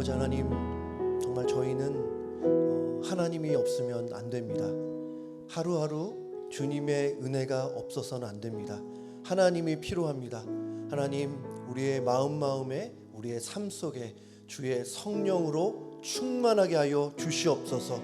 아버지 하나님, 정말 저희는 하나님이 없으면 안 됩니다. 하루하루 주님의 은혜가 없어서는 안 됩니다. 하나님이 필요합니다. 하나님, 우리의 마음에 우리의 삶 속에 주의 성령으로 충만하게 하여 주시옵소서.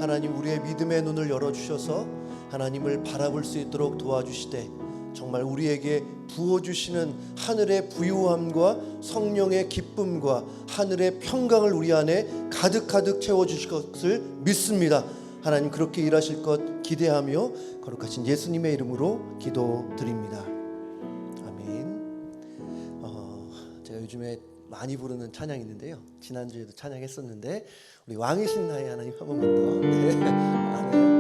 하나님, 우리의 믿음의 눈을 열어주셔서 하나님을 바라볼 수 있도록 도와주시되, 정말 우리에게 부어주시는 하늘의 부유함과 성령의 기쁨과 하늘의 평강을 우리 안에 가득가득 채워주실 것을 믿습니다. 하나님, 그렇게 일하실 것 기대하며 거룩하신 예수님의 이름으로 기도드립니다. 아멘. 제가 요즘에 많이 부르는 찬양이 있는데요, 지난주에도 찬양했었는데 우리 왕이신 나의 하나님 한 번만 더. 네. 아시네.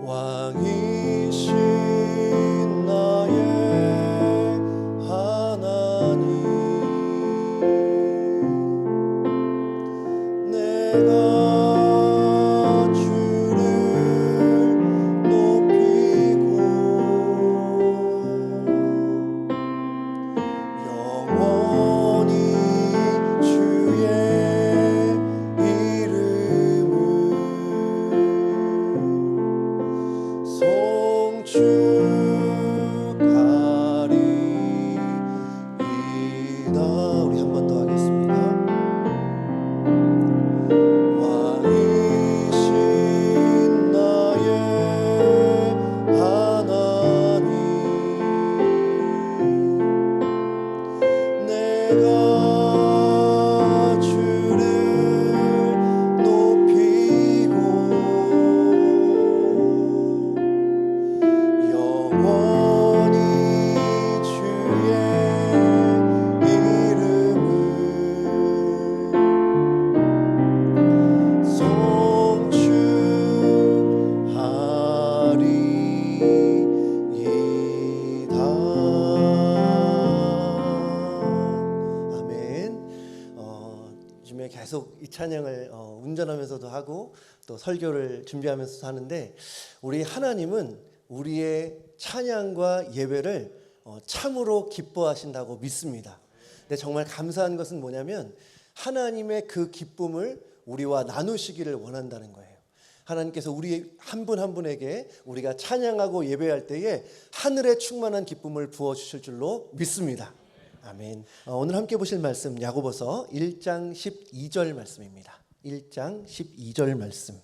왕이신 나의 하나님, 내가 우리 한 번 더 하겠습니다. 왕이신 나의 하나님, 내가 주를 높이고 영원히 주의 계속 이 찬양을 운전하면서도 하고 또 설교를 준비하면서도 하는데, 우리 하나님은 우리의 찬양과 예배를 참으로 기뻐하신다고 믿습니다. 근데 정말 감사한 것은 뭐냐면, 하나님의 그 기쁨을 우리와 나누시기를 원한다는 거예요. 하나님께서 우리 한 분 한 분에게 우리가 찬양하고 예배할 때에 하늘의 충만한 기쁨을 부어주실 줄로 믿습니다. 아멘. 오늘 함께 보실 말씀, 야고보서 1장 12절 말씀입니다. 1장 12절 말씀,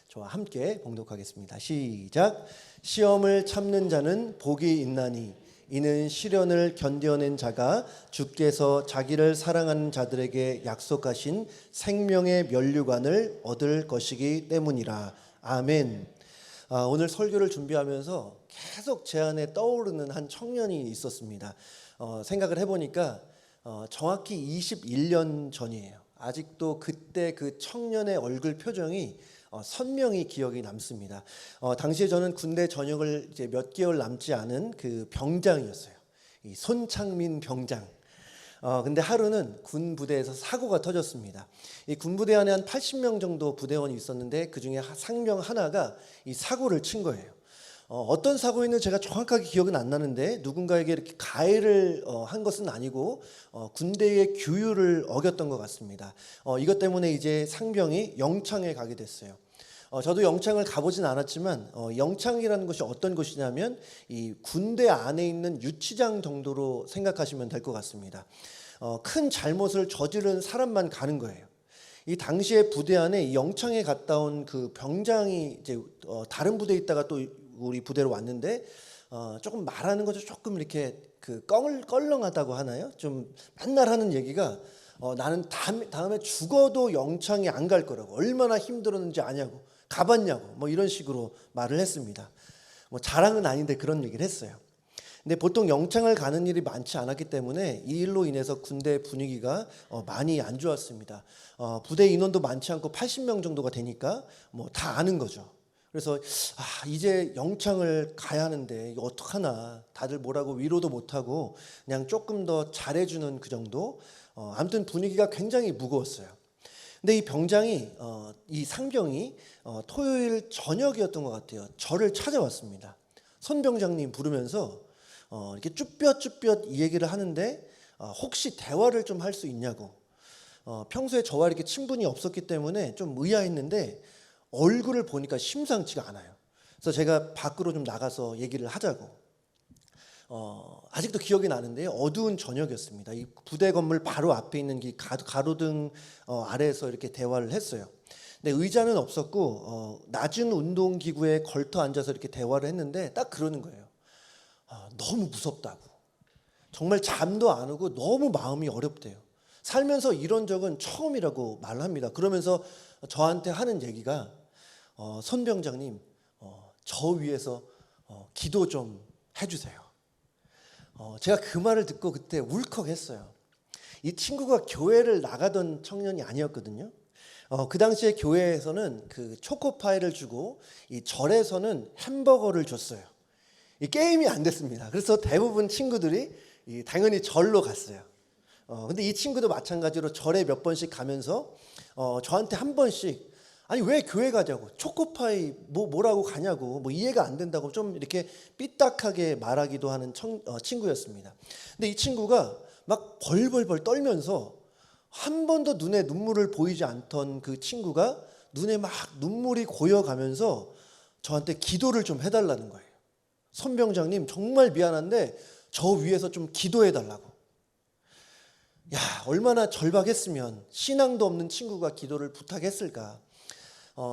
저와 함께 봉독하겠습니다. 시작. 시험을 참는 자는 복이 있나니 이는 시련을 견뎌낸 자가 주께서 자기를 사랑하는 자들에게 약속하신 생명의 면류관을 얻을 것이기 때문이라. 아멘. 오늘 설교를 준비하면서 계속 제 안에 떠오르는 한 청년이 있었습니다. 생각을 해보니까 정확히 21년 전이에요. 아직도 그때 그 청년의 얼굴 표정이 선명히 기억이 남습니다. 당시에 저는 군대 전역을 이제 몇 개월 남지 않은 그 병장이었어요. 이 손창민 병장. 근데 하루는 군 부대에서 사고가 터졌습니다. 이 군 부대 안에 한 80명 정도 부대원이 있었는데 그 중에 상병 하나가 이 사고를 친 거예요. 어떤 사고였는지 제가 정확하게 기억은 안 나는데, 누군가에게 이렇게 가해를 한 것은 아니고 군대의 규율을 어겼던 것 같습니다. 이것 때문에 이제 상병이 영창에 가게 됐어요. 저도 영창을 가보진 않았지만 영창이라는 것이 어떤 곳이냐면 이 군대 안에 있는 유치장 정도로 생각하시면 될 것 같습니다. 큰 잘못을 저지른 사람만 가는 거예요. 이 당시에 부대 안에 영창에 갔다 온 그 병장이 이제 다른 부대에 있다가 또 우리 부대로 왔는데 조금 말하는 것도 조금 이렇게 그 껄렁하다고 하나요? 좀 맨날 하는 얘기가 나는 다음에 죽어도 영창에 안 갈 거라고, 얼마나 힘들었는지 아냐고, 가봤냐고, 뭐 이런 식으로 말을 했습니다. 뭐 자랑은 아닌데 그런 얘기를 했어요. 근데 보통 영창을 가는 일이 많지 않았기 때문에 이 일로 인해서 군대 분위기가 많이 안 좋았습니다. 부대 인원도 많지 않고 80명 정도가 되니까 뭐 다 아는 거죠. 그래서 이제 영창을 가야 하는데 이거 어떡하나, 다들 뭐라고 위로도 못하고 그냥 조금 더 잘해주는 그 정도. 아무튼 분위기가 굉장히 무거웠어요. 근데 이 병장이 이 상병이 토요일 저녁이었던 것 같아요. 저를 찾아왔습니다. 손병장님 부르면서 이렇게 쭈뼛쭈뼛 이 얘기를 하는데 혹시 대화를 좀 할 수 있냐고. 평소에 저와 이렇게 친분이 없었기 때문에 좀 의아했는데 얼굴을 보니까 심상치가 않아요. 그래서 제가 밖으로 좀 나가서 얘기를 하자고. 아직도 기억이 나는데요. 어두운 저녁이었습니다. 이 부대 건물 바로 앞에 있는 이 가로등 아래에서 이렇게 대화를 했어요. 근데 의자는 없었고 낮은 운동기구에 걸터 앉아서 이렇게 대화를 했는데 딱 그러는 거예요. 너무 무섭다고. 정말 잠도 안 오고 너무 마음이 어렵대요. 살면서 이런 적은 처음이라고 말합니다. 그러면서 저한테 하는 얘기가 손병장님 저 위해서 기도 좀 해주세요. 제가 그 말을 듣고 그때 울컥했어요. 이 친구가 교회를 나가던 청년이 아니었거든요. 그 당시에 교회에서는 그 초코파이를 주고 이 절에서는 햄버거를 줬어요. 이 게임이 안 됐습니다. 그래서 대부분 친구들이 당연히 절로 갔어요. 근데 이 친구도 마찬가지로 절에 몇 번씩 가면서 저한테 한 번씩 아니 왜 교회 가자고 초코파이 뭐라고 가냐고 이해가 안 된다고 좀 이렇게 삐딱하게 말하기도 하는 친구였습니다. 근데 이 친구가 막 벌벌벌 떨면서 한 번도 눈에 눈물을 보이지 않던 그 친구가 눈에 막 눈물이 고여가면서 저한테 기도를 좀 해달라는 거예요. 손병장님 정말 미안한데 저 위해서 좀 기도해 달라고. 야, 얼마나 절박했으면 신앙도 없는 친구가 기도를 부탁했을까.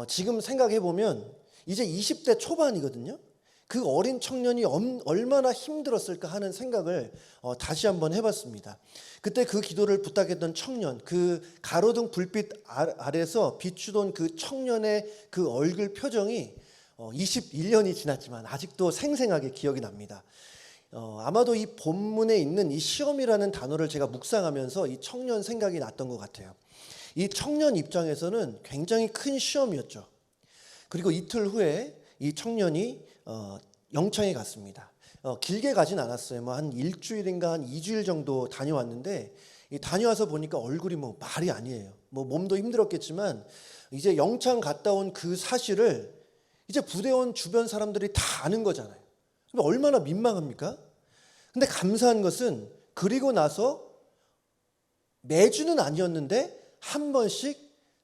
지금 생각해 보면 이제 20대 초반이거든요. 그 어린 청년이 얼마나 힘들었을까 하는 생각을 다시 한번 해봤습니다. 그때 그 기도를 부탁했던 청년, 그 가로등 불빛 아래서 비추던 그 청년의 그 얼굴 표정이 21년이 지났지만 아직도 생생하게 기억이 납니다. 아마도 이 본문에 있는 이 시험이라는 단어를 제가 묵상하면서 이 청년 생각이 났던 것 같아요. 이 청년 입장에서는 굉장히 큰 시험이었죠. 그리고 이틀 후에 이 청년이 영창에 갔습니다. 길게 가진 않았어요. 한 일주일인가 한 2주일 정도 다녀왔는데 다녀와서 보니까 얼굴이 말이 아니에요. 몸도 힘들었겠지만 이제 영창 갔다 온 그 사실을 이제 부대원 주변 사람들이 다 아는 거잖아요. 얼마나 민망합니까? 근데 감사한 것은 그리고 나서 매주는 아니었는데 한 번씩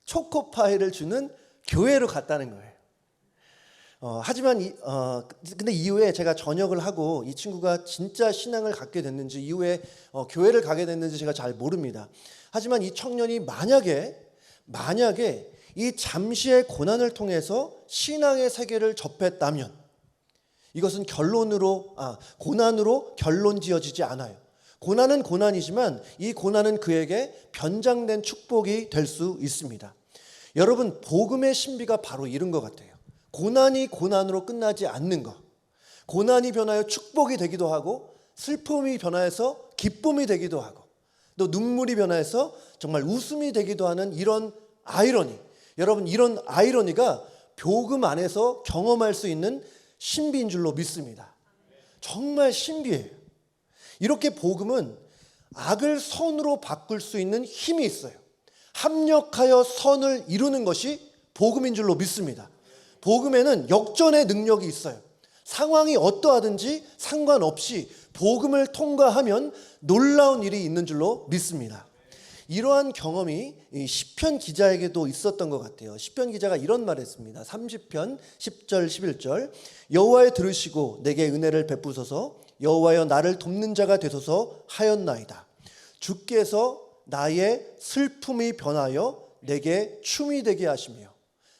초코파이를 주는 교회로 갔다는 거예요. 하지만 근데 이후에 제가 전역을 하고 이 친구가 진짜 신앙을 갖게 됐는지 이후에 교회를 가게 됐는지 제가 잘 모릅니다. 하지만 이 청년이 만약에 이 잠시의 고난을 통해서 신앙의 세계를 접했다면 이것은 고난으로 결론 지어지지 않아요. 고난은 고난이지만 이 고난은 그에게 변장된 축복이 될 수 있습니다. 여러분, 복음의 신비가 바로 이런 것 같아요. 고난이 고난으로 끝나지 않는 것. 고난이 변하여 축복이 되기도 하고 슬픔이 변하여서 기쁨이 되기도 하고 또 눈물이 변하여서 정말 웃음이 되기도 하는 이런 아이러니. 여러분, 이런 아이러니가 복음 안에서 경험할 수 있는 신비인 줄로 믿습니다. 정말 신비해요. 이렇게 복음은 악을 선으로 바꿀 수 있는 힘이 있어요. 합력하여 선을 이루는 것이 복음인 줄로 믿습니다. 복음에는 역전의 능력이 있어요. 상황이 어떠하든지 상관없이 복음을 통과하면 놀라운 일이 있는 줄로 믿습니다. 이러한 경험이 시편 기자에게도 있었던 것 같아요. 시편 기자가 이런 말을 했습니다. 30편 10절 11절 여호와여 들으시고 내게 은혜를 베푸소서 여호와여 나를 돕는 자가 되소서 하였나이다. 주께서 나의 슬픔이 변하여 내게 춤이 되게 하시며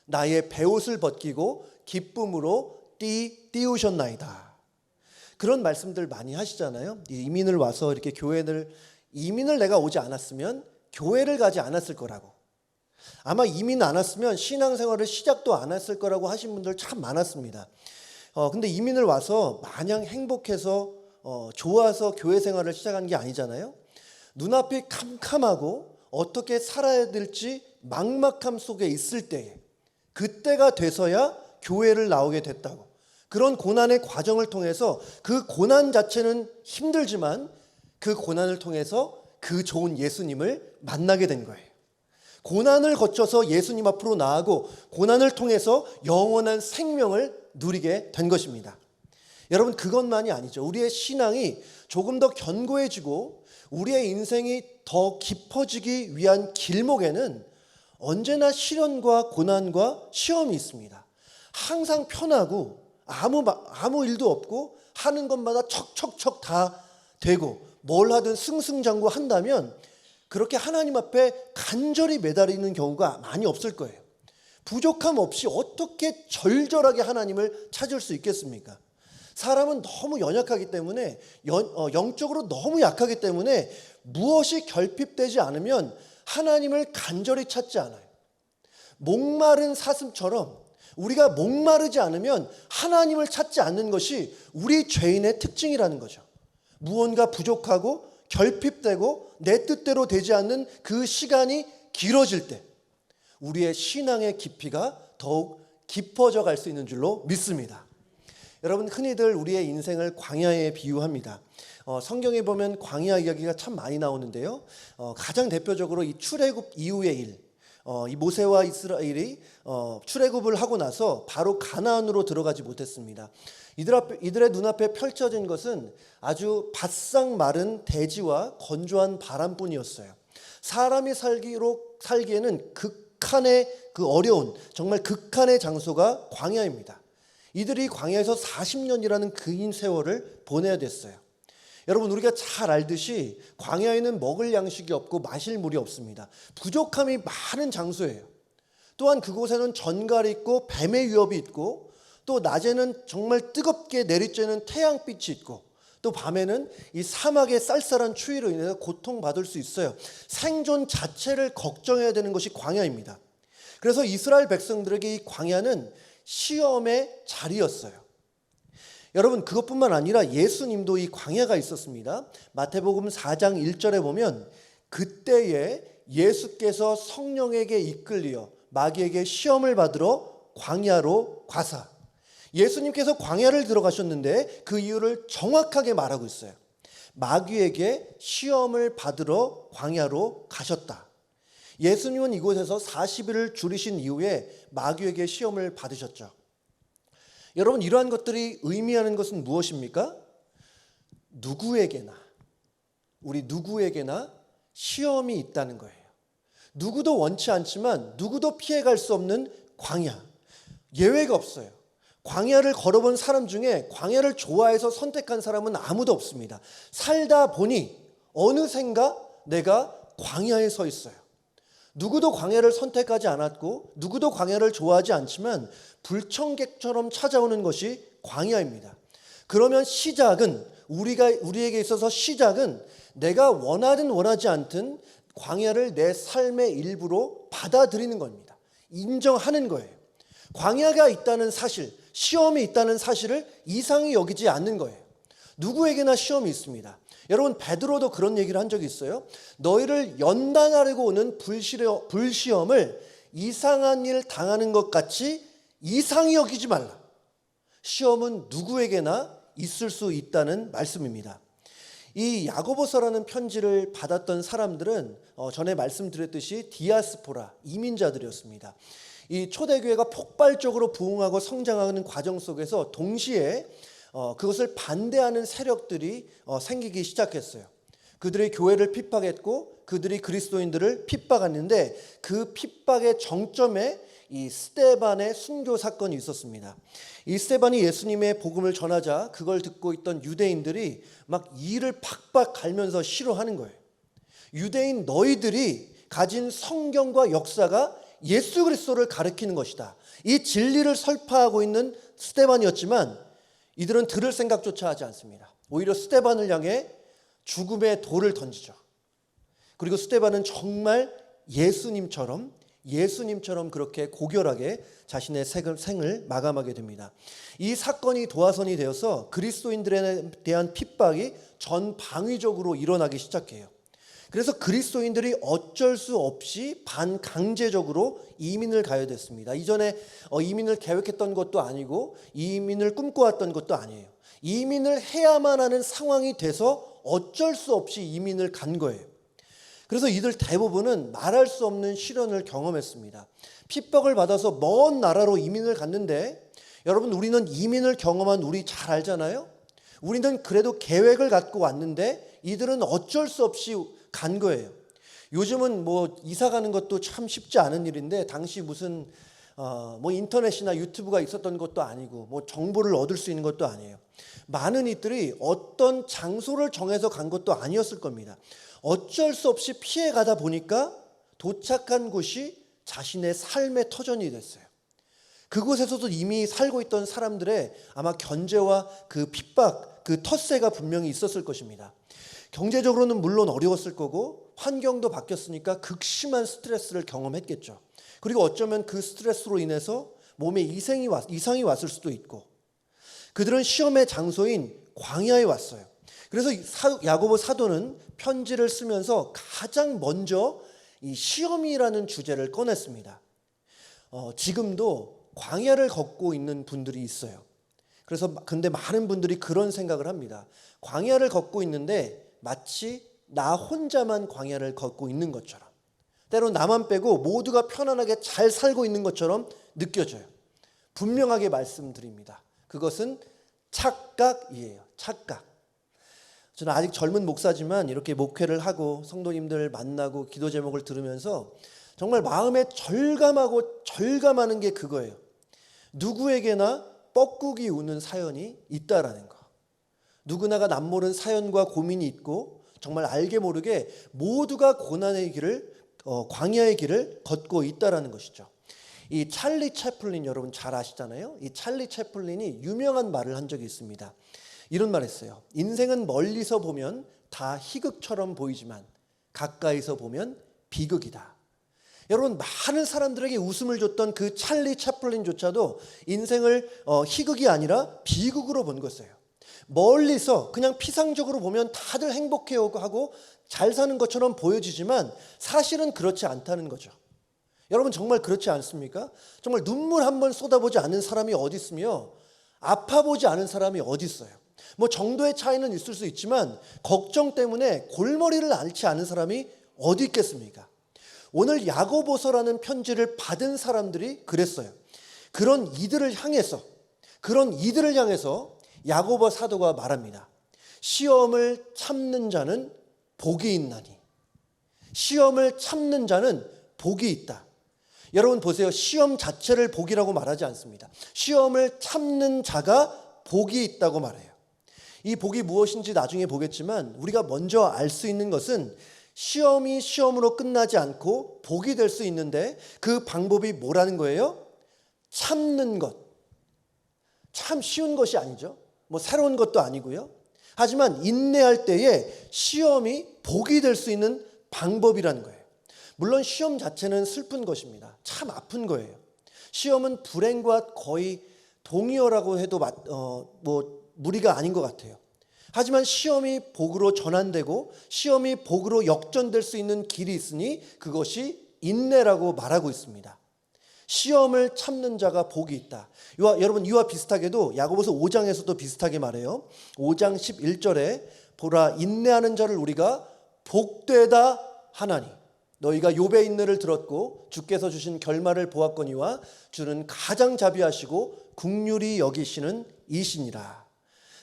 나의 베옷을 벗기고 기쁨으로 띄우셨나이다. 그런 말씀들 많이 하시잖아요. 이민을 와서 이렇게 이민을 내가 오지 않았으면 교회를 가지 않았을 거라고. 아마 이민 안 왔으면 신앙생활을 시작도 안 했을 거라고 하신 분들 참 많았습니다. 근데 이민을 와서 마냥 행복해서 좋아서 교회 생활을 시작한 게 아니잖아요. 눈앞이 캄캄하고 어떻게 살아야 될지 막막함 속에 있을 때에 그때가 돼서야 교회를 나오게 됐다고. 그런 고난의 과정을 통해서 그 고난 자체는 힘들지만 그 고난을 통해서 그 좋은 예수님을 만나게 된 거예요. 고난을 거쳐서 예수님 앞으로 나아가고 고난을 통해서 영원한 생명을 누리게 된 것입니다. 여러분, 그것만이 아니죠. 우리의 신앙이 조금 더 견고해지고 우리의 인생이 더 깊어지기 위한 길목에는 언제나 시련과 고난과 시험이 있습니다. 항상 편하고 아무 일도 없고 하는 것마다 척척척 다 되고 뭘 하든 승승장구한다면 그렇게 하나님 앞에 간절히 매달리는 경우가 많이 없을 거예요. 부족함 없이 어떻게 절절하게 하나님을 찾을 수 있겠습니까? 사람은 너무 연약하기 때문에 영적으로 너무 약하기 때문에 무엇이 결핍되지 않으면 하나님을 간절히 찾지 않아요. 목마른 사슴처럼 우리가 목마르지 않으면 하나님을 찾지 않는 것이 우리 죄인의 특징이라는 거죠. 무언가 부족하고 결핍되고 내 뜻대로 되지 않는 그 시간이 길어질 때 우리의 신앙의 깊이가 더욱 깊어져 갈 수 있는 줄로 믿습니다. 여러분, 흔히들 우리의 인생을 광야에 비유합니다. 성경에 보면 광야 이야기가 참 많이 나오는데요. 가장 대표적으로 이 출애굽 이후의 일, 이 모세와 이스라엘이 출애굽을 하고 나서 바로 가나안으로 들어가지 못했습니다. 이들의 눈앞에 펼쳐진 것은 아주 바싹 마른 대지와 건조한 바람뿐이었어요. 사람이 살기에는 극한의 그 어려운, 정말 극한의 장소가 광야입니다. 이들이 광야에서 40년이라는 긴 세월을 보내야 됐어요. 여러분, 우리가 잘 알듯이 광야에는 먹을 양식이 없고 마실 물이 없습니다. 부족함이 많은 장소예요. 또한 그곳에는 전갈이 있고 뱀의 위협이 있고 또 낮에는 정말 뜨겁게 내리쬐는 태양빛이 있고 또 밤에는 이 사막의 쌀쌀한 추위로 인해서 고통받을 수 있어요. 생존 자체를 걱정해야 되는 것이 광야입니다. 그래서 이스라엘 백성들에게 이 광야는 시험의 자리였어요. 여러분, 그것뿐만 아니라 예수님도 이 광야가 있었습니다. 마태복음 4장 1절에 보면 그때에 예수께서 성령에게 이끌리어 마귀에게 시험을 받으러 광야로 가사. 예수님께서 광야를 들어가셨는데 그 이유를 정확하게 말하고 있어요. 마귀에게 시험을 받으러 광야로 가셨다. 예수님은 이곳에서 40일을 줄이신 이후에 마귀에게 시험을 받으셨죠. 여러분, 이러한 것들이 의미하는 것은 무엇입니까? 우리 누구에게나 시험이 있다는 거예요. 누구도 원치 않지만 누구도 피해갈 수 없는 광야. 예외가 없어요. 광야를 걸어본 사람 중에 광야를 좋아해서 선택한 사람은 아무도 없습니다. 살다 보니 어느샌가 내가 광야에 서 있어요. 누구도 광야를 선택하지 않았고 누구도 광야를 좋아하지 않지만 불청객처럼 찾아오는 것이 광야입니다. 그러면 우리에게 있어서 시작은 내가 원하든 원하지 않든 광야를 내 삶의 일부로 받아들이는 겁니다. 인정하는 거예요. 광야가 있다는 사실, 시험이 있다는 사실을 이상히 여기지 않는 거예요. 누구에게나 시험이 있습니다. 여러분, 베드로도 그런 얘기를 한 적이 있어요. 너희를 연단하려고 오는 불시험을 이상한 일 당하는 것 같이 이상히 여기지 말라. 시험은 누구에게나 있을 수 있다는 말씀입니다. 이 야고보서라는 편지를 받았던 사람들은 전에 말씀드렸듯이 디아스포라, 이민자들이었습니다. 이 초대교회가 폭발적으로 부흥하고 성장하는 과정 속에서 동시에 그것을 반대하는 세력들이 생기기 시작했어요. 그들이 교회를 핍박했고 그들이 그리스도인들을 핍박했는데 그 핍박의 정점에 이 스데반의 순교 사건이 있었습니다. 이 스데반이 예수님의 복음을 전하자 그걸 듣고 있던 유대인들이 막 이를 팍팍 갈면서 싫어하는 거예요. 유대인 너희들이 가진 성경과 역사가 예수 그리스도를 가리키는 것이다. 이 진리를 설파하고 있는 스데반이었지만 이들은 들을 생각조차 하지 않습니다. 오히려 스데반을 향해 죽음의 돌을 던지죠. 그리고 스데반은 정말 예수님처럼 그렇게 고결하게 자신의 생을 마감하게 됩니다. 이 사건이 도화선이 되어서 그리스도인들에 대한 핍박이 전 방위적으로 일어나기 시작해요. 그래서 그리스도인들이 어쩔 수 없이 반강제적으로 이민을 가야 됐습니다. 이전에 이민을 계획했던 것도 아니고 이민을 꿈꿔왔던 것도 아니에요. 이민을 해야만 하는 상황이 돼서 어쩔 수 없이 이민을 간 거예요. 그래서 이들 대부분은 말할 수 없는 시련을 경험했습니다. 핍박을 받아서 먼 나라로 이민을 갔는데 여러분, 우리는 이민을 경험한 우리 잘 알잖아요. 우리는 그래도 계획을 갖고 왔는데 이들은 어쩔 수 없이 간 거예요. 요즘은 뭐 이사 가는 것도 참 쉽지 않은 일인데 당시 무슨 뭐 인터넷이나 유튜브가 있었던 것도 아니고 뭐 정보를 얻을 수 있는 것도 아니에요. 많은 이들이 어떤 장소를 정해서 간 것도 아니었을 겁니다. 어쩔 수 없이 피해 가다 보니까 도착한 곳이 자신의 삶의 터전이 됐어요. 그곳에서도 이미 살고 있던 사람들의 아마 견제와 그 핍박, 그 텃세가 분명히 있었을 것입니다. 경제적으로는 물론 어려웠을 거고 환경도 바뀌었으니까 극심한 스트레스를 경험했겠죠. 그리고 어쩌면 그 스트레스로 인해서 몸에 이상이 왔을 수도 있고, 그들은 시험의 장소인 광야에 왔어요. 그래서 야고보 사도는 편지를 쓰면서 가장 먼저 이 시험이라는 주제를 꺼냈습니다. 지금도 광야를 걷고 있는 분들이 있어요. 그래서 근데 많은 분들이 그런 생각을 합니다. 광야를 걷고 있는데 마치 나 혼자만 광야를 걷고 있는 것처럼, 때로 나만 빼고 모두가 편안하게 잘 살고 있는 것처럼 느껴져요. 분명하게 말씀드립니다. 그것은 착각이에요. 착각. 저는 아직 젊은 목사지만 이렇게 목회를 하고 성도님들 만나고 기도 제목을 들으면서 정말 마음에 절감하는 게 그거예요. 누구에게나 뻐꾸기 우는 사연이 있다라는 거. 누구나가 남모른 사연과 고민이 있고 정말 알게 모르게 모두가 고난의 길을, 광야의 길을 걷고 있다라는 것이죠. 이 찰리 채플린 여러분 잘 아시잖아요. 이 찰리 채플린이 유명한 말을 한 적이 있습니다. 이런 말 했어요. 인생은 멀리서 보면 다 희극처럼 보이지만 가까이서 보면 비극이다. 여러분, 많은 사람들에게 웃음을 줬던 그 찰리 채플린조차도 인생을 희극이 아니라 비극으로 본 것이에요. 멀리서 그냥 피상적으로 보면 다들 행복해하고 잘 사는 것처럼 보여지지만 사실은 그렇지 않다는 거죠. 여러분, 정말 그렇지 않습니까? 정말 눈물 한 번 쏟아보지 않은 사람이 어디 있으며 아파보지 않은 사람이 어디 있어요. 뭐 정도의 차이는 있을 수 있지만 걱정 때문에 골머리를 앓지 않은 사람이 어디 있겠습니까? 오늘 야고보서라는 편지를 받은 사람들이 그랬어요. 그런 이들을 향해서 야고보 사도가 말합니다. 시험을 참는 자는 복이 있나니. 시험을 참는 자는 복이 있다. 여러분 보세요. 시험 자체를 복이라고 말하지 않습니다. 시험을 참는 자가 복이 있다고 말해요. 이 복이 무엇인지 나중에 보겠지만 우리가 먼저 알 수 있는 것은 시험이 시험으로 끝나지 않고 복이 될 수 있는데 그 방법이 뭐라는 거예요? 참는 것. 참 쉬운 것이 아니죠. 뭐 새로운 것도 아니고요. 하지만 인내할 때에 시험이 복이 될 수 있는 방법이라는 거예요. 물론 시험 자체는 슬픈 것입니다. 참 아픈 거예요. 시험은 불행과 거의 동의어라고 해도 무리가 아닌 것 같아요. 하지만 시험이 복으로 전환되고 시험이 복으로 역전될 수 있는 길이 있으니 그것이 인내라고 말하고 있습니다. 시험을 참는 자가 복이 있다. 여러분 이와 비슷하게도 야고보서 5장에서도 비슷하게 말해요. 5장 11절에 보라 인내하는 자를 우리가 복되다 하나니 너희가 욥의 인내를 들었고 주께서 주신 결말을 보았거니와 주는 가장 자비하시고 긍휼히 여기시는 이시니라.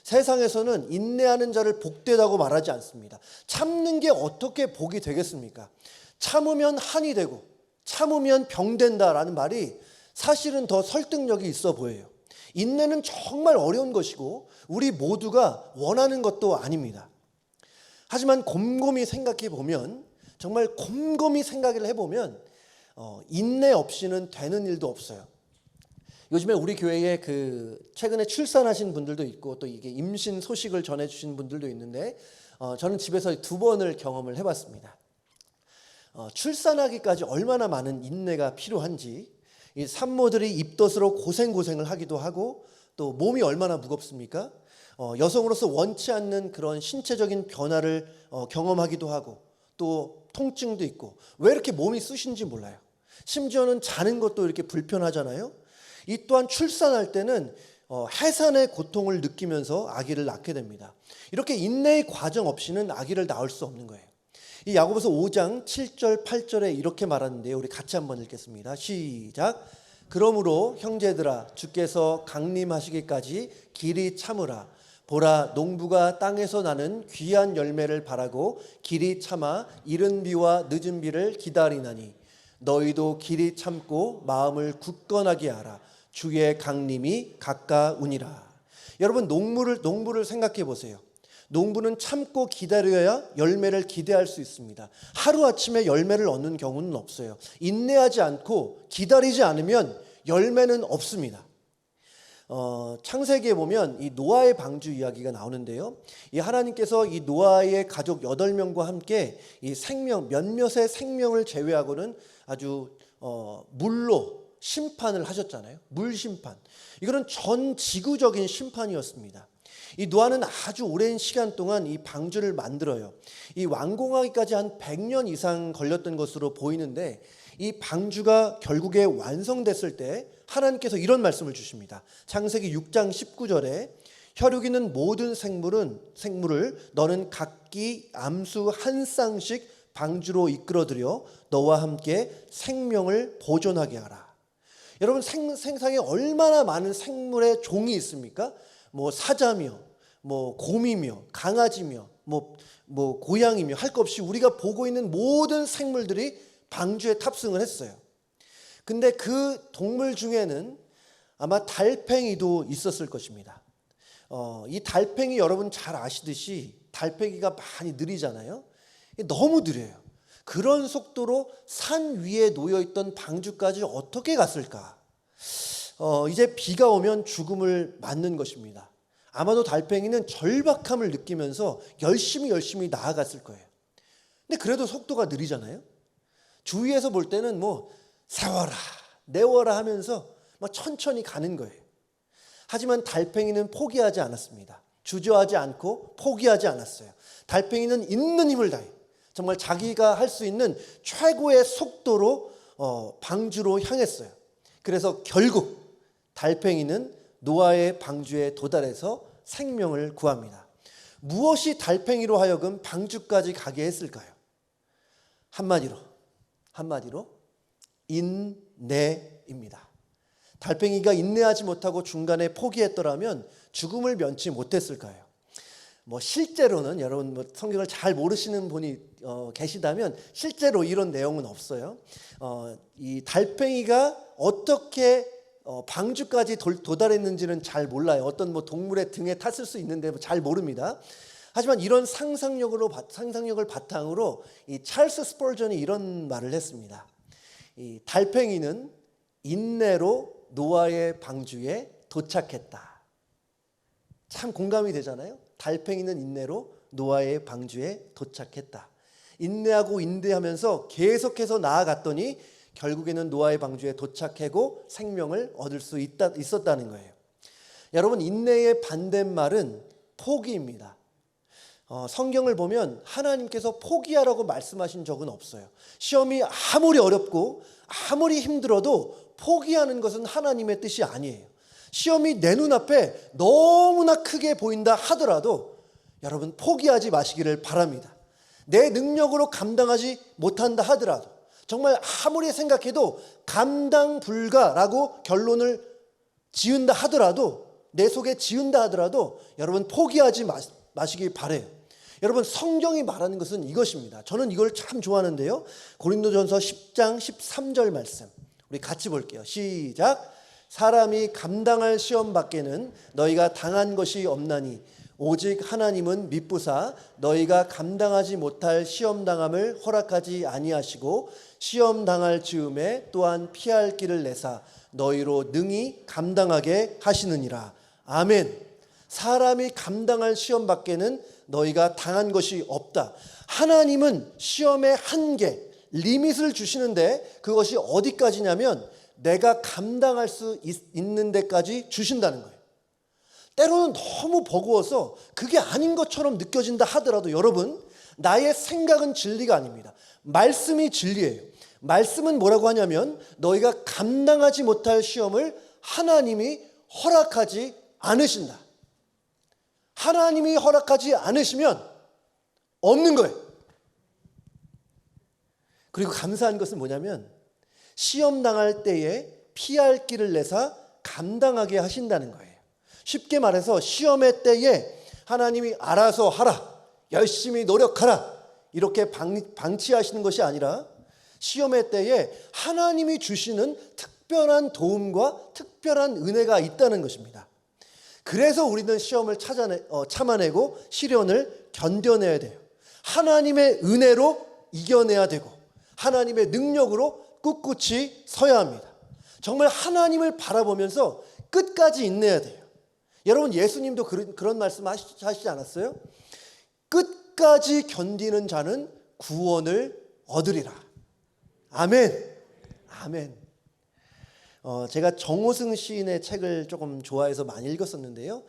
세상에서는 인내하는 자를 복되다고 말하지 않습니다. 참는 게 어떻게 복이 되겠습니까? 참으면 한이 되고 참으면 병된다라는 말이 사실은 더 설득력이 있어 보여요. 인내는 정말 어려운 것이고 우리 모두가 원하는 것도 아닙니다. 하지만 곰곰이 생각해 보면 정말 곰곰이 생각을 해보면 인내 없이는 되는 일도 없어요. 요즘에 우리 교회에 최근에 출산하신 분들도 있고 또 이게 임신 소식을 전해주신 분들도 있는데 저는 집에서 2번을 경험을 해봤습니다. 출산하기까지 얼마나 많은 인내가 필요한지, 이 산모들이 입덧으로 고생을 하기도 하고 또 몸이 얼마나 무겁습니까? 여성으로서 원치 않는 그런 신체적인 변화를 경험하기도 하고 또 통증도 있고 왜 이렇게 몸이 쑤신지 몰라요. 심지어는 자는 것도 이렇게 불편하잖아요. 이 또한 출산할 때는 해산의 고통을 느끼면서 아기를 낳게 됩니다. 이렇게 인내의 과정 없이는 아기를 낳을 수 없는 거예요. 이 야고보서 5장 7절 8절에 이렇게 말하는데요. 우리 같이 한번 읽겠습니다. 시작. 그러므로 형제들아 주께서 강림하시기까지 길이 참으라. 보라 농부가 땅에서 나는 귀한 열매를 바라고 길이 참아 이른 비와 늦은 비를 기다리나니 너희도 길이 참고 마음을 굳건하게 하라. 주의 강림이 가까우니라. 여러분 농부를 생각해 보세요. 농부는 참고 기다려야 열매를 기대할 수 있습니다. 하루아침에 열매를 얻는 경우는 없어요. 인내하지 않고 기다리지 않으면 열매는 없습니다. 창세기에 보면 이 노아의 방주 이야기가 나오는데요. 이 하나님께서 이 노아의 가족 8명과 함께 이 몇몇의 생명을 제외하고는 아주 물로 심판을 하셨잖아요. 물 심판. 이거는 전 지구적인 심판이었습니다. 이 노아는 아주 오랜 시간 동안 이 방주를 만들어요. 이 완공하기까지 한 100년 이상 걸렸던 것으로 보이는데 이 방주가 결국에 완성됐을 때 하나님께서 이런 말씀을 주십니다. 창세기 6장 19절에 혈육 있는 모든 생물을 너는 각기 암수 한 쌍씩 방주로 이끌어들여 너와 함께 생명을 보존하게 하라. 여러분 생상에 얼마나 많은 생물의 종이 있습니까? 뭐 사자며 뭐 곰이며 강아지며 뭐 고양이며 할 것 없이 우리가 보고 있는 모든 생물들이 방주에 탑승을 했어요. 근데 그 동물 중에는 아마 달팽이도 있었을 것입니다. 이 달팽이 여러분 잘 아시듯이 달팽이가 많이 느리잖아요. 너무 느려요. 그런 속도로 산 위에 놓여있던 방주까지 어떻게 갔을까? 이제 비가 오면 죽음을 맞는 것입니다. 아마도 달팽이는 절박함을 느끼면서 열심히 나아갔을 거예요. 근데 그래도 속도가 느리잖아요. 주위에서 볼 때는 뭐 세워라 내워라 하면서 막 천천히 가는 거예요. 하지만 달팽이는 포기하지 않았습니다. 주저하지 않고 포기하지 않았어요. 달팽이는 있는 힘을 다해 정말 자기가 할 수 있는 최고의 속도로 방주로 향했어요. 그래서 결국 달팽이는 노아의 방주에 도달해서 생명을 구합니다. 무엇이 달팽이로 하여금 방주까지 가게 했을까요? 한마디로 인내입니다. 달팽이가 인내하지 못하고 중간에 포기했더라면 죽음을 면치 못했을까요? 실제로는 여러분 성경을 잘 모르시는 분이 계시다면 실제로 이런 내용은 없어요. 이 달팽이가 어떻게 방주까지 도달했는지는 잘 몰라요. 어떤 동물의 등에 탔을 수 있는데 잘 모릅니다. 하지만 이런 상상력을 바탕으로 이 찰스 스펄전이 이런 말을 했습니다. 이 달팽이는 인내로 노아의 방주에 도착했다. 참 공감이 되잖아요. 달팽이는 인내로 노아의 방주에 도착했다. 인내하고 인내하면서 계속해서 나아갔더니 결국에는 노아의 방주에 도착하고 생명을 얻을 수 있었다는 거예요. 여러분 인내의 반대말은 포기입니다. 성경을 보면 하나님께서 포기하라고 말씀하신 적은 없어요. 시험이 아무리 어렵고 아무리 힘들어도 포기하는 것은 하나님의 뜻이 아니에요. 시험이 내 눈앞에 너무나 크게 보인다 하더라도 여러분 포기하지 마시기를 바랍니다. 내 능력으로 감당하지 못한다 하더라도 정말 아무리 생각해도 감당 불가라고 결론을 지은다 하더라도 내 속에 지은다 하더라도 여러분 포기하지 마시기 바래요. 여러분 성경이 말하는 것은 이것입니다. 저는 이걸 참 좋아하는데요. 고린도전서 10장 13절 말씀 우리 같이 볼게요. 시작. 사람이 감당할 시험 밖에는 너희가 당한 것이 없나니 오직 하나님은 미쁘사 너희가 감당하지 못할 시험 당함을 허락하지 아니하시고 시험 당할 즈음에 또한 피할 길을 내사 너희로 능히 감당하게 하시느니라. 아멘. 사람이 감당할 시험 밖에는 너희가 당한 것이 없다. 하나님은 시험의 한계, 리밋을 주시는데 그것이 어디까지냐면 내가 감당할 수 있는 데까지 주신다는 거예요. 때로는 너무 버거워서 그게 아닌 것처럼 느껴진다 하더라도 여러분 나의 생각은 진리가 아닙니다. 말씀이 진리예요. 말씀은 뭐라고 하냐면 너희가 감당하지 못할 시험을 하나님이 허락하지 않으신다. 하나님이 허락하지 않으시면 없는 거예요. 그리고 감사한 것은 뭐냐면 시험 당할 때에 피할 길을 내사 감당하게 하신다는 거예요. 쉽게 말해서 시험의 때에 하나님이 알아서 하라, 열심히 노력하라 이렇게 방치하시는 것이 아니라 시험의 때에 하나님이 주시는 특별한 도움과 특별한 은혜가 있다는 것입니다. 그래서 우리는 시험을 참아내고 시련을 견뎌내야 돼요. 하나님의 은혜로 이겨내야 되고 하나님의 능력으로 꿋꿋이 서야 합니다. 정말 하나님을 바라보면서 끝까지 인내해야 돼요. 여러분, 예수님도 그런 말씀 하시지 않았어요? 끝까지 견디는 자는 구원을 얻으리라. 아멘. 아멘. 제가 정호승 시인의 책을 조금 좋아해서 많이 읽었었는데요.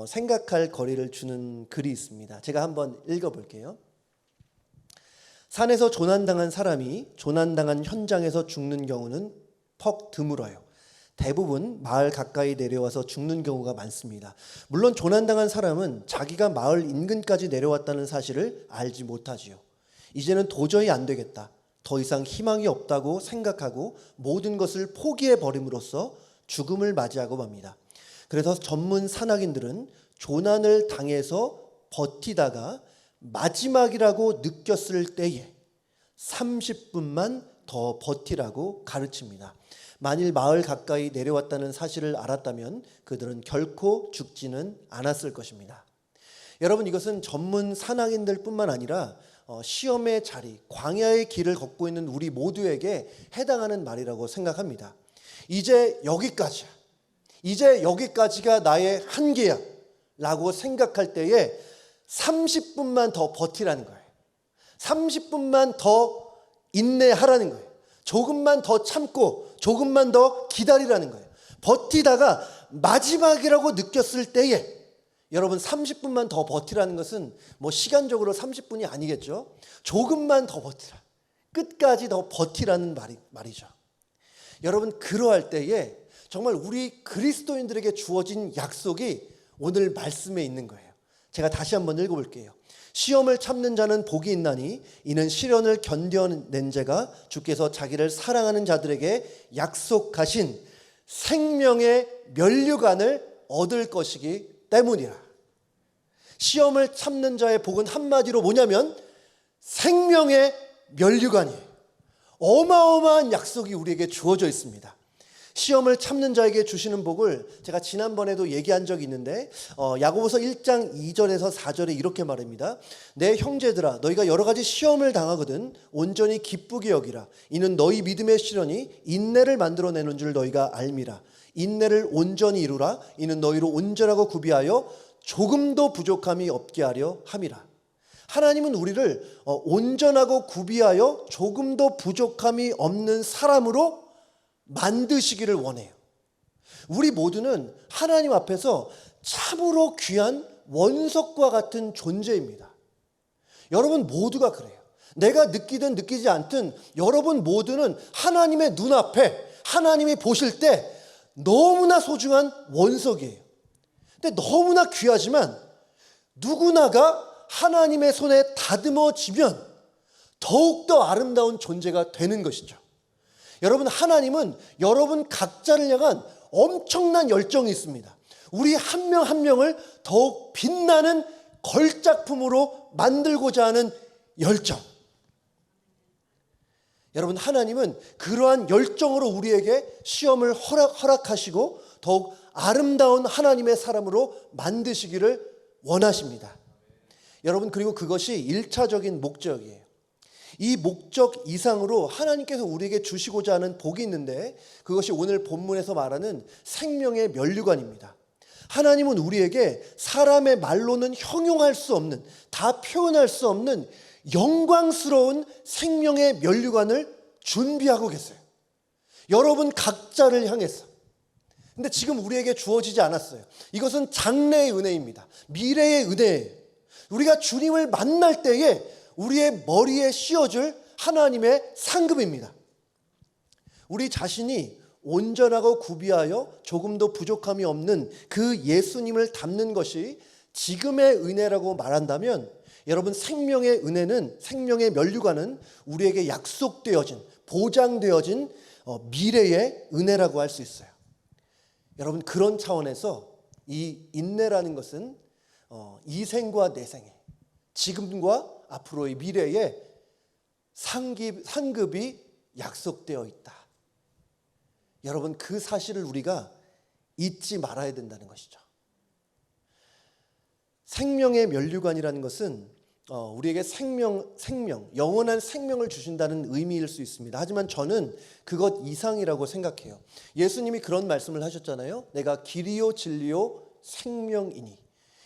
생각할 거리를 주는 글이 있습니다. 제가 한번 읽어볼게요. 산에서 조난당한 사람이 조난당한 현장에서 죽는 경우는 퍽 드물어요. 대부분 마을 가까이 내려와서 죽는 경우가 많습니다. 물론 조난당한 사람은 자기가 마을 인근까지 내려왔다는 사실을 알지 못하지요. 이제는 도저히 안 되겠다, 더 이상 희망이 없다고 생각하고 모든 것을 포기해 버림으로써 죽음을 맞이하고 맙니다. 그래서 전문 산악인들은 조난을 당해서 버티다가 마지막이라고 느꼈을 때에 30분만 더 버티라고 가르칩니다. 만일 마을 가까이 내려왔다는 사실을 알았다면 그들은 결코 죽지는 않았을 것입니다. 여러분, 이것은 전문 산악인들 뿐만 아니라 시험의 자리, 광야의 길을 걷고 있는 우리 모두에게 해당하는 말이라고 생각합니다. 이제 여기까지야, 이제 여기까지가 나의 한계야 라고 생각할 때에 30분만 더 버티라는 거예요. 30분만 더 인내하라는 거예요. 조금만 더 참고 조금만 더 기다리라는 거예요. 버티다가 마지막이라고 느꼈을 때에, 여러분 30분만 더 버티라는 것은 뭐 시간적으로 30분이 아니겠죠. 조금만 더 버티라, 끝까지 더 버티라는 말이죠. 여러분, 그러할 때에 정말 우리 그리스도인들에게 주어진 약속이 오늘 말씀에 있는 거예요. 제가 다시 한번 읽어볼게요. 시험을 참는 자는 복이 있나니 이는 시련을 견뎌낸 자가 주께서 자기를 사랑하는 자들에게 약속하신 생명의 면류관을 얻을 것이기 때문이라. 시험을 참는 자의 복은 한마디로 뭐냐면 생명의 면류관이에요. 어마어마한 약속이 우리에게 주어져 있습니다. 시험을 참는 자에게 주시는 복을 제가 지난번에도 얘기한 적이 있는데 야고보서 1장 2절에서 4절에 이렇게 말합니다. 내 형제들아, 너희가 여러 가지 시험을 당하거든 온전히 기쁘게 여기라. 이는 너희 믿음의 시련이 인내를 만들어내는 줄 너희가 알미라. 인내를 온전히 이루라. 이는 너희로 온전하고 구비하여 조금도 부족함이 없게 하려 함이라. 하나님은 우리를 온전하고 구비하여 조금도 부족함이 없는 사람으로 만드시기를 원해요. 우리 모두는 하나님 앞에서 참으로 귀한 원석과 같은 존재입니다. 여러분 모두가 그래요. 내가 느끼든 느끼지 않든 여러분 모두는 하나님의 눈앞에 하나님이 보실 때 너무나 소중한 원석이에요. 근데 너무나 귀하지만 누구나가 하나님의 손에 다듬어지면 더욱더 아름다운 존재가 되는 것이죠. 여러분, 하나님은 여러분 각자를 향한 엄청난 열정이 있습니다. 우리 한 명 한 명을 더욱 빛나는 걸작품으로 만들고자 하는 열정. 여러분, 하나님은 그러한 열정으로 우리에게 시험을 허락하시고 더욱 아름다운 하나님의 사람으로 만드시기를 원하십니다. 여러분, 그리고 그것이 1차적인 목적이에요. 이 목적 이상으로 하나님께서 우리에게 주시고자 하는 복이 있는데 그것이 오늘 본문에서 말하는 생명의 면류관입니다. 하나님은 우리에게 사람의 말로는 형용할 수 없는, 다 표현할 수 없는 영광스러운 생명의 면류관을 준비하고 계세요. 여러분 각자를 향해서. 근데 지금 우리에게 주어지지 않았어요. 이것은 장래의 은혜입니다. 미래의 은혜예요. 우리가 주님을 만날 때에 우리의 머리에 씌워줄 하나님의 상급입니다. 우리 자신이 온전하고 구비하여 조금도 부족함이 없는 그 예수님을 닮는 것이 지금의 은혜라고 말한다면 여러분, 생명의 은혜는, 생명의 면류관은 우리에게 약속되어진, 보장되어진 미래의 은혜라고 할 수 있어요. 여러분, 그런 차원에서 이 인내라는 것은 이생과 내생에, 지금과 앞으로의 미래에 상급이 약속되어 있다. 여러분, 그 사실을 우리가 잊지 말아야 된다는 것이죠. 생명의 면류관이라는 것은 우리에게 생명, 영원한 생명을 주신다는 의미일 수 있습니다. 하지만 저는 그것 이상이라고 생각해요. 예수님이 그런 말씀을 하셨잖아요. 내가 길이요 진리요 생명이니.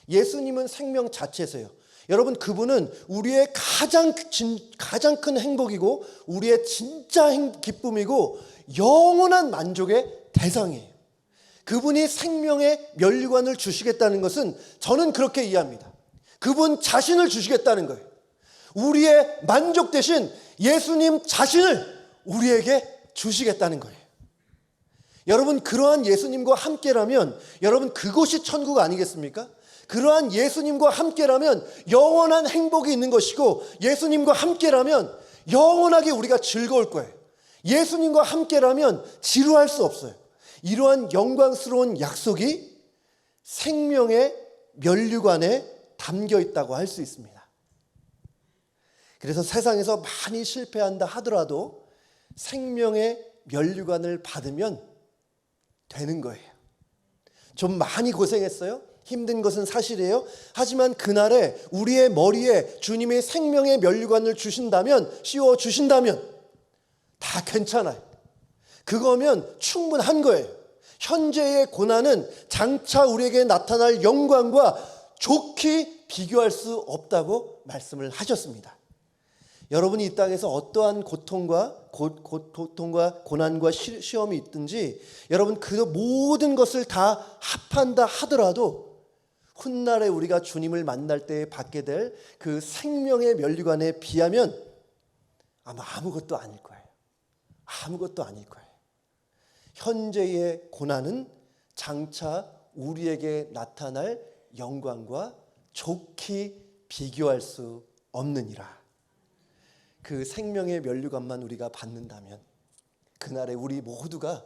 예수님은 생명 자체세요. 여러분, 그분은 우리의 가장 큰 행복이고 우리의 진짜 기쁨이고 영원한 만족의 대상이에요. 그분이 생명의 면류관을 주시겠다는 것은 저는 그렇게 이해합니다. 그분 자신을 주시겠다는 거예요. 우리의 만족 대신 예수님 자신을 우리에게 주시겠다는 거예요. 여러분, 그러한 예수님과 함께라면 여러분, 그곳이 천국 아니겠습니까? 그러한 예수님과 함께라면 영원한 행복이 있는 것이고, 예수님과 함께라면 영원하게 우리가 즐거울 거예요. 예수님과 함께라면 지루할 수 없어요. 이러한 영광스러운 약속이 생명의 면류관에 담겨 있다고 할 수 있습니다. 그래서 세상에서 많이 실패한다 하더라도 생명의 면류관을 받으면 되는 거예요. 좀 많이 고생했어요? 힘든 것은 사실이에요. 하지만 그날에 우리의 머리에 주님의 생명의 면류관을 주신다면, 씌워 주신다면 다 괜찮아요. 그거면 충분한 거예요. 현재의 고난은 장차 우리에게 나타날 영광과 좋게 비교할 수 없다고 말씀을 하셨습니다. 여러분이 이 땅에서 어떠한 고통과 고난과 시험이 있든지 여러분 그 모든 것을 다 합한다 하더라도 훗날에 우리가 주님을 만날 때 받게 될 그 생명의 면류관에 비하면 아마 아무것도 아닐 거예요. 아무것도 아닐 거예요. 현재의 고난은 장차 우리에게 나타날 영광과 좋게 비교할 수 없느니라. 그 생명의 면류관만 우리가 받는다면 그날에 우리 모두가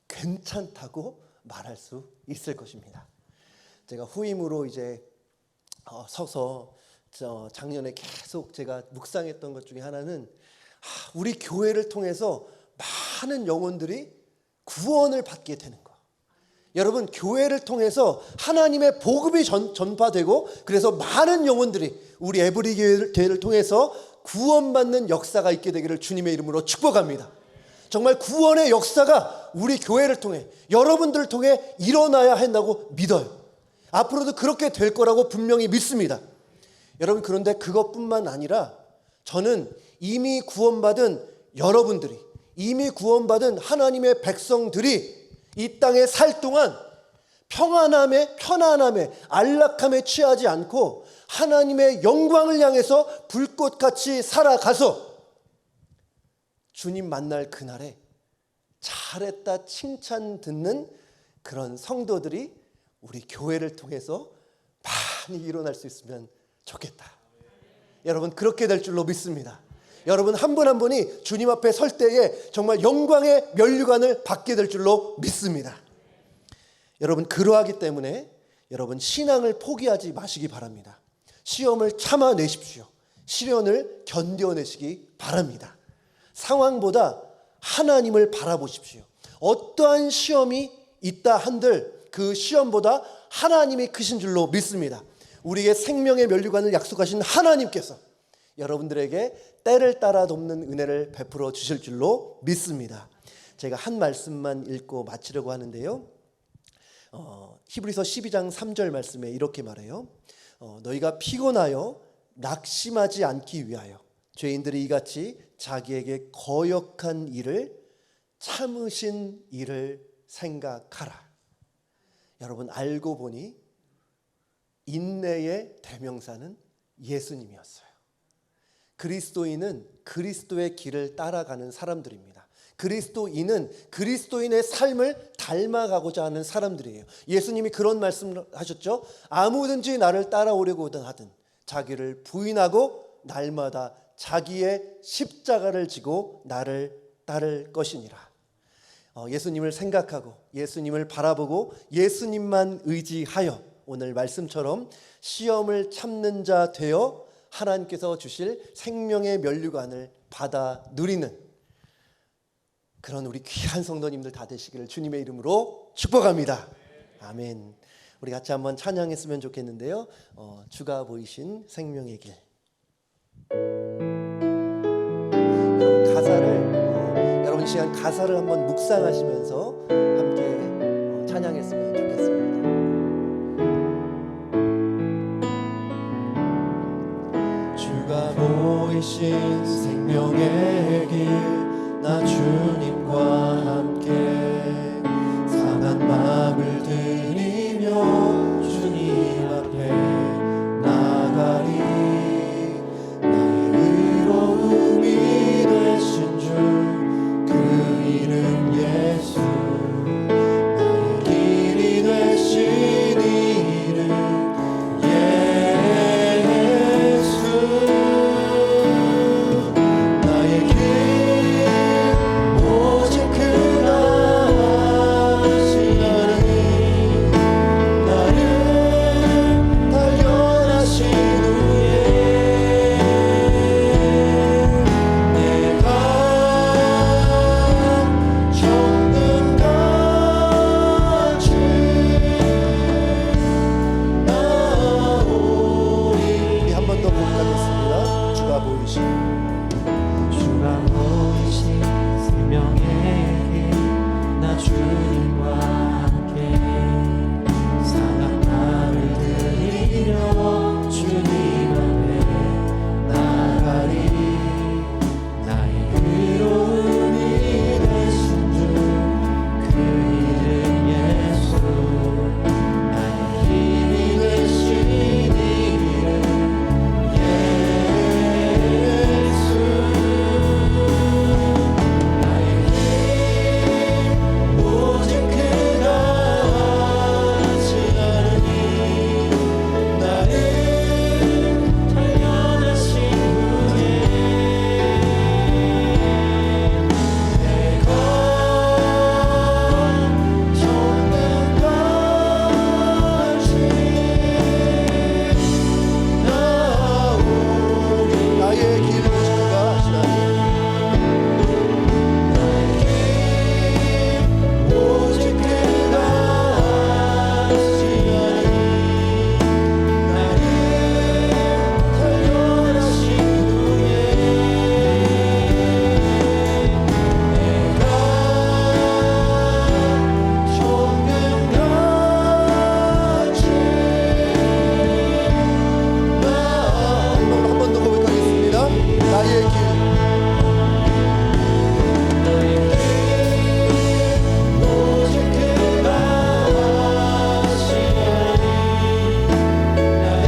괜찮다고 말할 수 있을 것입니다. 제가 후임으로 이제 서서 작년에 계속 제가 묵상했던 것 중에 하나는 우리 교회를 통해서 많은 영혼들이 구원을 받게 되는 거. 여러분, 교회를 통해서 하나님의 복음이 전파되고 그래서 많은 영혼들이 우리 에브리 교회를 통해서 구원받는 역사가 있게 되기를 주님의 이름으로 축복합니다. 정말 구원의 역사가 우리 교회를 통해 여러분들을 통해 일어나야 한다고 믿어요. 앞으로도 그렇게 될 거라고 분명히 믿습니다. 여러분, 그런데 그것뿐만 아니라 저는 이미 구원받은 여러분들이, 이미 구원받은 하나님의 백성들이 이 땅에 살 동안 편안함에 안락함에 취하지 않고 하나님의 영광을 향해서 불꽃같이 살아가서 주님 만날 그날에 잘했다 칭찬 듣는 그런 성도들이 우리 교회를 통해서 많이 일어날 수 있으면 좋겠다. 여러분, 그렇게 될 줄로 믿습니다. 여러분 한 분 한 분이 주님 앞에 설 때에 정말 영광의 면류관을 받게 될 줄로 믿습니다. 여러분, 그러하기 때문에 여러분 신앙을 포기하지 마시기 바랍니다. 시험을 참아내십시오. 시련을 견뎌내시기 바랍니다. 상황보다 하나님을 바라보십시오. 어떠한 시험이 있다 한들 그 시험보다 하나님이 크신 줄로 믿습니다. 우리에게 생명의 면류관을 약속하신 하나님께서 여러분들에게 때를 따라 돕는 은혜를 베풀어 주실 줄로 믿습니다. 제가 한 말씀만 읽고 마치려고 하는데요. 히브리서 12장 3절 말씀에 이렇게 말해요. 너희가 피곤하여 낙심하지 않기 위하여 죄인들이 이같이 자기에게 거역한 일을 참으신 일을 생각하라. 여러분, 알고 보니 인내의 대명사는 예수님이었어요. 그리스도인은 그리스도의 길을 따라가는 사람들입니다. 그리스도인은 그리스도인의 삶을 닮아가고자 하는 사람들이에요. 예수님이 그런 말씀을 하셨죠. 아무든지 나를 따라오려고 하든 자기를 부인하고 날마다 자기의 십자가를 지고 나를 따를 것이니라. 예수님을 생각하고 예수님을 바라보고 예수님만 의지하여 오늘 말씀처럼 시험을 참는 자 되어 하나님께서 주실 생명의 면류관을 받아 누리는 그런 우리 귀한 성도님들 다 되시기를 주님의 이름으로 축복합니다. 아멘. 우리 같이 한번 찬양했으면 좋겠는데요. 주가 보이신 생명의 길. 여러분 이 시간 가사를 한번 묵상하시면서 함께 찬양했으면 좋겠습니다. 주가 보이신 생명의 길, 나 주님과 함께 상한 마음을 들이며 주님 앞에 나가리. 나의 의로움이 되신 주 그 이름 예수, 나의 길이 되신 이름 예수. 나의 길 오직 그가 하시나니 나를 발견하신 후에 내가 정금같이 나오리. 한 번 더 고백하겠습니다. 주가 보이신 생명의 길, 나 주님과 함께 상한 마음을 들이며 주님 앞에 나가리. 나의 의로움이 되신 주 그 이름 예수, 나의 힘이 되신 이름 예수. 나의 길 오직 그가 하시나니 나를 발견하신 후에 내가 정금같이 나오리. 나의 길을 주가 하시나니 오직 그가 하시나니 나를 발견하신 후에 내가 정금같이 한 번 더 고백하겠습니다. 나의 길 오직 그가 하시나니 나를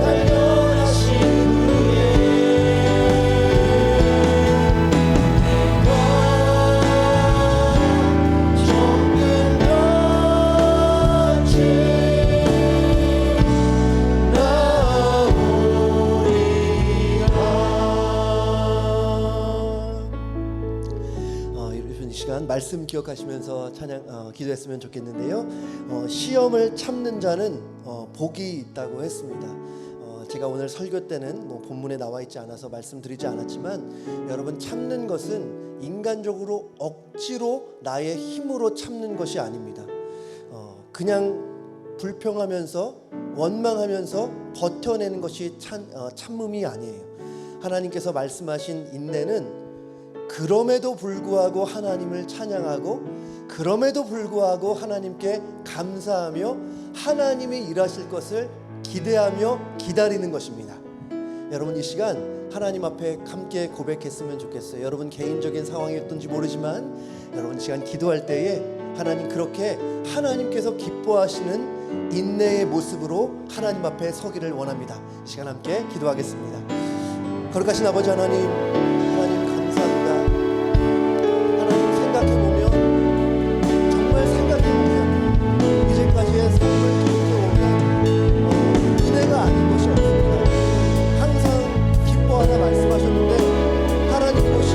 발견하신 후에 내가 정금같이 이 시간 말씀 기억하시면서 찬양 기도했으면 좋겠는데요. 시험을 참는 자는 복이 있다고 했습니다. 제가 오늘 설교 때는 본문에 나와 있지 않아서 말씀드리지 않았지만 여러분, 참는 것은 인간적으로 억지로 나의 힘으로 참는 것이 아닙니다. 그냥 불평하면서 원망하면서 버텨내는 것이 참음이 아니에요. 하나님께서 말씀하신 인내는 그럼에도 불구하고 하나님을 찬양하고 그럼에도 불구하고 하나님께 감사하며 하나님이 일하실 것을 기대하며 기다리는 것입니다. 여러분, 이 시간 하나님 앞에 함께 고백했으면 좋겠어요. 여러분 개인적인 상황이 어떤지 모르지만 여러분 이 시간 기도할 때에 하나님, 그렇게 하나님께서 기뻐하시는 인내의 모습으로 하나님 앞에 서기를 원합니다. 이 시간 함께 기도하겠습니다. 거룩하신 아버지 하나님, 하나님 감사합니다. 하나님 생각해보면, 정말 생각해보면 이제까지의 삶을 돌이켜보면 은혜가 아닌 것이 없습니다. 항상 기뻐하라 말씀하셨는데 하나님 보시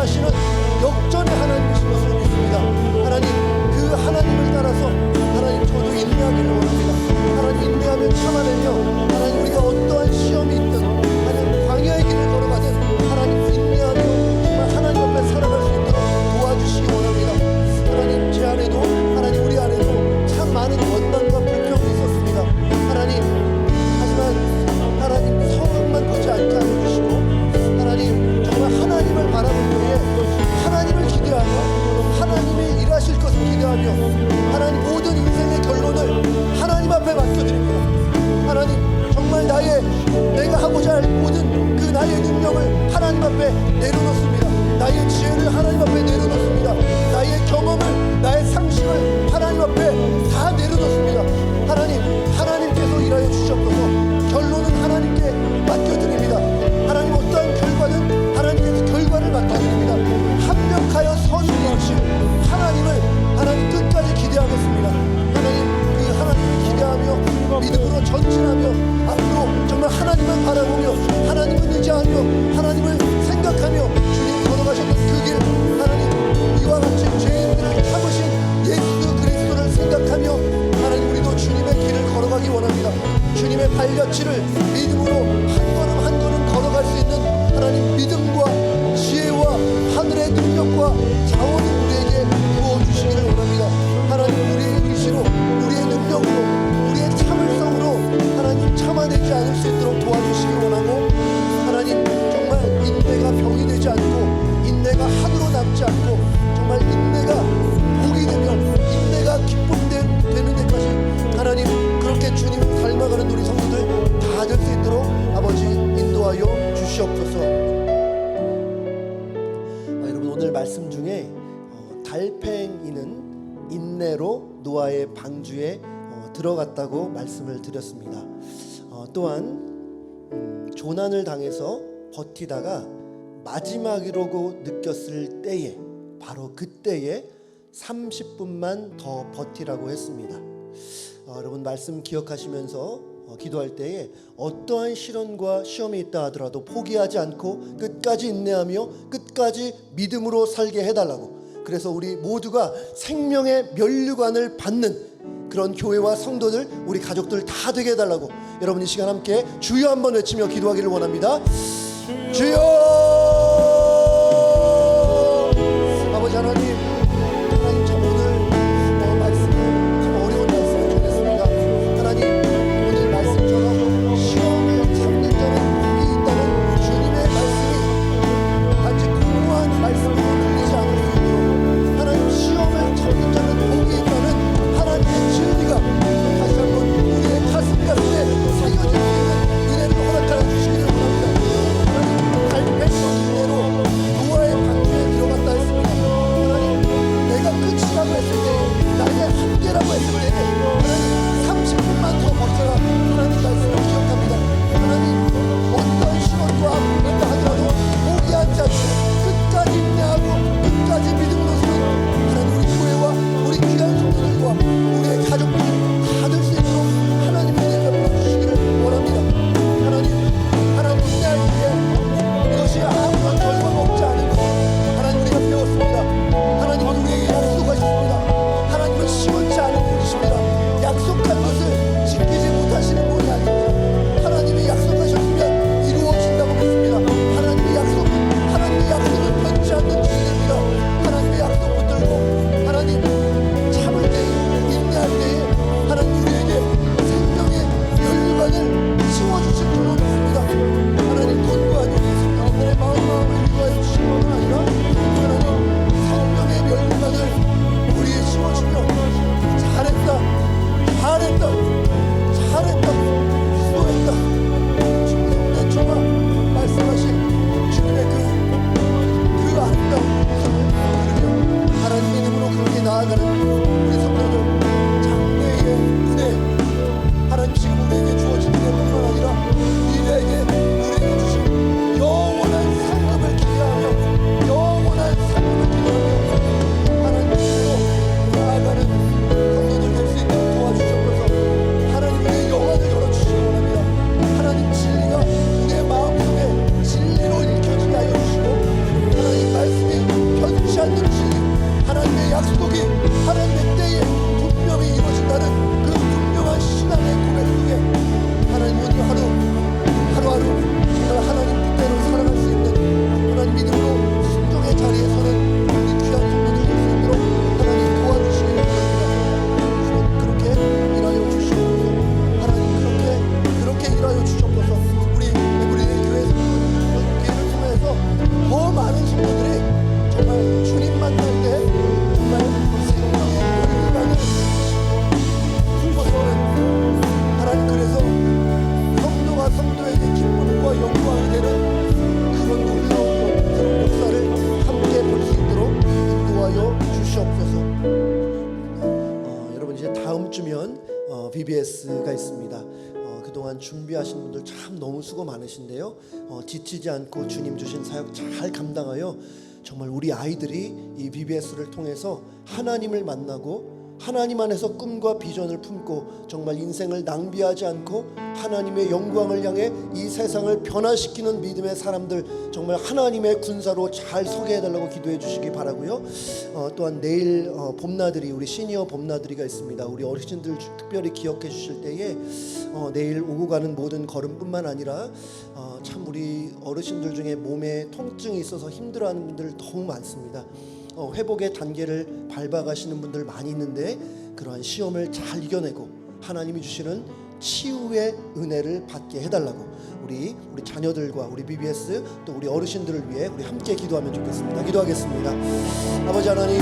역사하시는 역전의 하나님이신 것을 믿습니다. 하나님, 그 하나님을 따라서 하나님 저도 인내하기를 원합니다. 하나님, 인내하며 참아내며 하나님 우리가 어떠한 시험이 있든 하나님 광야의 길을 걸어가든 하나님 인내하며 정말 하나님 앞에 살아갈 수 있도록 도와주시기 원합니다. 하나님, 제 안에도 하나님 우리 안에도 참 많은 원망과 불평이 있었습니다. 하나님, 하지만 하나님 상황만 보지 않게 하여 주시고 하나님 정말 하나님을 바라볼 때에 하나님을 기대하며 하나님이 일하실 것을 기대하며 하나님 모든 인생의 결론을 하나님 앞에 맡겨드립니다. 하나님, 정말 내가 하고자 할 모든 그 나의 능력을 하나님 앞에 내려놓습니다. 나의 지혜를 하나님 앞에 내려놓습니다. 나의 경험을, 나의 상식을 하나님 앞에 다 내려놓습니다. 하나님, 하나님께서 일하여 주셨소서. 결론은 하나님께 맡겨드립니다. 하나님, 어떠한 결과는 하나님께서 결과를 맡겨드립니다. 합력하여 선을 이루실 하나님을 하나님 끝까지 기대하겠습니다. 하나님, 그 하나님을 기대하며 믿음으로 전진하며 앞으로 정말 하나님만 바라보며 하나님을 의지하며 하나님을 생각하며 주님 걸어가셨던 그 길, 하나님 이와 같이 죄인들을 참으신 예수 그리스도를 생각하며 하나님 우리도 주님의 길을 걸어가기 원합니다. 주님의 발자취를 믿음으로 한 걸음 한 걸음 걸어갈 수 있는 하나님 믿음과 지혜와 하늘의 능력과 자원을 우리에게 부어주시기를 원합니다. 하나님, 우리의 의지로 우리의 능력으로 우리의 참을성으로 하나님 참아내지 않을 수 있도록 도와주시기 원하고 하나님, 정말 인내가 병이 되지 않고 인내가 한으로 남지 않고 정말 인내가 복이 되면 인내가 기쁨 되는 데까지 하나님 그렇게 주님을 닮아가는 우리 성도들 다 될 수 있도록 아버지 인도하여 주시옵소서. 여러분, 오늘 말씀 중에 달팽이는 인내로 노아의 방주에 들어갔다고 말씀을 드렸습니다. 또한 조난을 당해서 버티다가 마지막이라고 느꼈을 때에 바로 그때에 30분만 더 버티라고 했습니다. 여러분, 말씀 기억하시면서 기도할 때에 어떠한 시련과 시험이 있다 하더라도 포기하지 않고 끝까지 인내하며 끝까지 믿음으로 살게 해달라고, 그래서 우리 모두가 생명의 면류관을 받는 그런 교회와 성도들, 우리 가족들 다 되게 해달라고 여러분 이 시간 함께 주여 한번 외치며 기도하기를 원합니다. 주여! 아버지 하나님, 하나님 참 오늘 말씀을 참 어려운 말씀을 전했습니다. 하나님, 오늘 말씀처럼 시험을 참는 자는 복이 있다는 주님의 말씀이 단지 공허한 말씀으로 들리지 않을 수 있도록 하나님, 시험을 참는 자는 복이 있다는 하나님의 진리가 다시 한번 우리의 가슴 가슴에 새겨질 수 있는 은혜를 허락하여 주시기를 원합니다. 하나님, BBS가 있습니다. 그동안 준비하신 분들 참 너무 수고 많으신데요. 지치지 않고 주님 주신 사역 잘 감당하여 정말 우리 아이들이 이 BBS를 통해서 하나님을 만나고 하나님 안에서 꿈과 비전을 품고 정말 인생을 낭비하지 않고 하나님의 영광을 향해 이 세상을 변화시키는 믿음의 사람들, 정말 하나님의 군사로 잘 서게 해달라고 기도해 주시기 바라고요. 또한 내일 봄나들이, 우리 시니어 봄나들이가 있습니다. 우리 어르신들 특별히 기억해 주실 때에 내일 오고 가는 모든 걸음뿐만 아니라 참 우리 어르신들 중에 몸에 통증이 있어서 힘들어하는 분들 너무 많습니다. 회복의 단계를 밟아가시는 분들 많이 있는데 그러한 시험을 잘 이겨내고 하나님이 주시는 치유의 은혜를 받게 해달라고 우리 자녀들과 우리 BBS 또 우리 어르신들을 위해 우리 함께 기도하면 좋겠습니다. 기도하겠습니다. 아버지 하나님,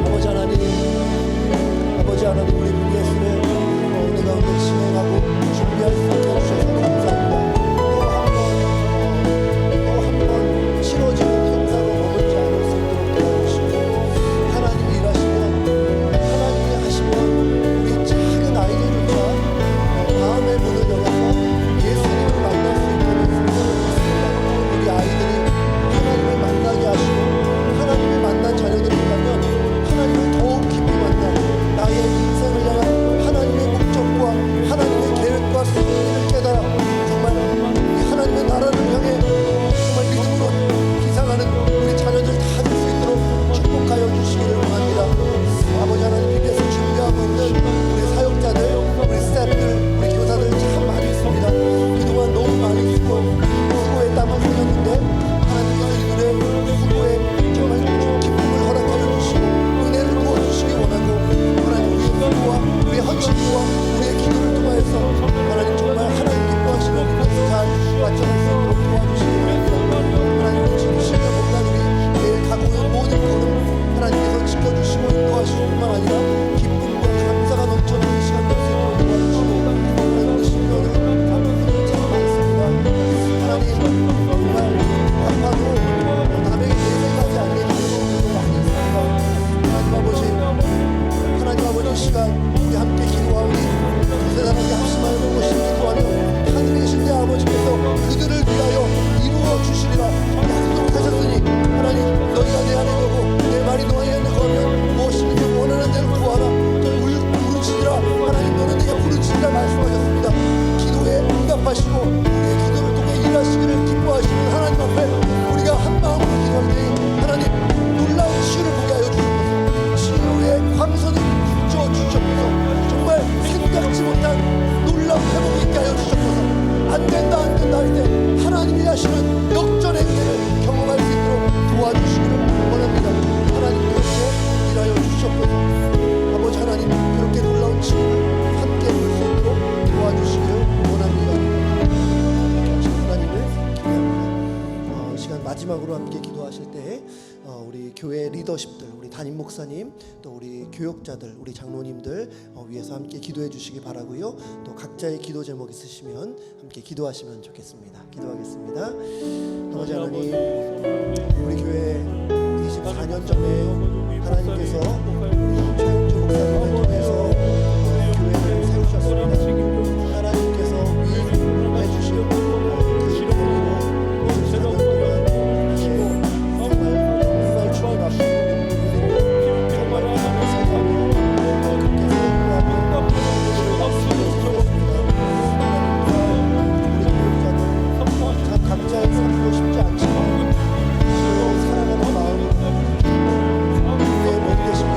아버지 하나님, 아버지 하나님, 우리 BBS를 은혜 가운데 진행하고 준비할 수 있게 해주셔서 감사합니다. 또 한 번 치러지는 행사로 머물지 않을 수 있도록 도와주시고 하나님이 일하시면 하나님이 하시면 우리 작은 아이들조차 마음의 문을 열어서 예수님을 만날 수 있도록 인도해주셨습니다. 우리 아이들이 하나님을 만나게 하시고 하나님을 만난 자녀들이 있다면 하나님을 더욱 깊이 만나고 나의 인생을 향한 하나님의 목적과 하나님의 계획과 승리를 깨달아 정말 하나님의 나라를 향해 정말 믿음으로 기상하는 우리 자녀들 다 될 수 있도록 축복하여 주시기를 원합니다. 아버지 하나님, BBS 준비하고 있는 우리 사역자들, 우리 스태프들, 우리 교사들 참 많이 있습니다. 그동안 너무 많이 수고에 땀을 흘렸는데 하나님께서 이들의 수고에 정말 기쁨을 허락하여 주시고 은혜를 부어주시기 원하고 하나님, 우리의 수고와 우리의 헌신과 우리의 기도를 통하여서 하나님 정말 하나님 기뻐하시는 일을 잘 마쳐낼 수 있도록 도와주시기 원합니다. 하나님, 지금 시간 목사님이 내일 가고 있는 모든 걸음 하나님께서 지켜주시고 인도하시고 뿐만 아니라 기쁨과 감사가 넘쳐나는 시간 될 수 있도록 도와주시고 하나님, 우리 신령을 감사를 참 많습니다. 하나님, 정말 아파도 남에게 내색하지 않는 일들도 많이 있습니다. 하나님 아버지, 하나님 아버지 시간 우리 함께 기도하오니 세상에 합심하여 보고 기도하며 하늘에 계신 내 아버지께서 그들을 위하여 이루어 주시리라 약속하셨으니 하나님, 너희가 내 안에 거고 내 말이 너희 안에 거하면 무엇이든지 원하는 대로 구하라 부르짖으라. 하나님, 너는 내게 부르짖으라 말씀하셨습니다. 기도에 응답하시고 우리의 기도를 통해 일하시기를 기뻐하시는 하나님 앞에 우리가 한 마음으로 기도할 때에 하나님, 놀라운 치유를 보게 하여 주셔서 치유의 광선을 비춰 주셔서 정말 생각지 못한 놀라운 회복이 있게 하여 주셔서 안 된다 할 때 하나님이 하시는 역전의 은혜를 경험할 수 있도록 도와주시기를 원합니다. 하나님, 그렇게 일하여 주시옵소서. 아버지 하나님, 그렇게 놀라운 치유를 함께 볼 수 있도록 도와주시기를 원합니다. 하나님을 기대합니다. 이 시간 마지막으로 함께 기도하실 때 우리 교회 리더십들, 우리 담임 목사님, 또 우리 교역자들, 우리 장로님들 위해서 함께 기도해 주시기 바라고요. 또 각자의 기도 제목 있으시면 함께 기도하시면 좋겠습니다. 기도하겠습니다. 아버지 하나님, 우리 교회 24년 전에 하나님께서 최영주 목사님을 통해서 교회를 세우셨습니다. 하나님께서 위임해 주신 그 은혜로 24년 동안 쉬고 정말 주님 앞에 정말 감사하며 그렇게 세우고 참 각자의 삶도 쉽지 않지만 사랑하는 마음으로 교회에 몸 되시며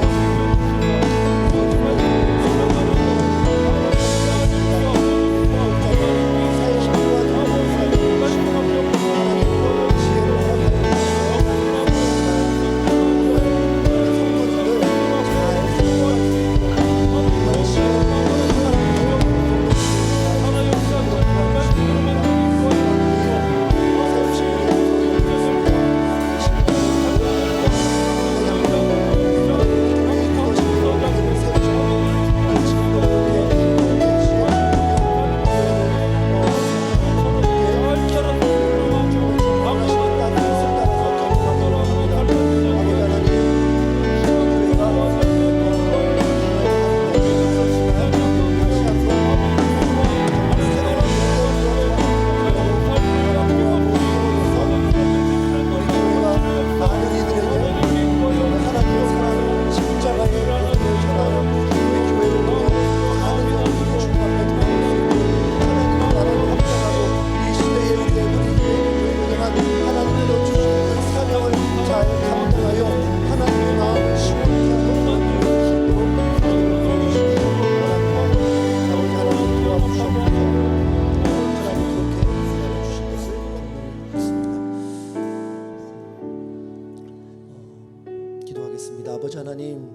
기도하겠습니다. 아버지 하나님,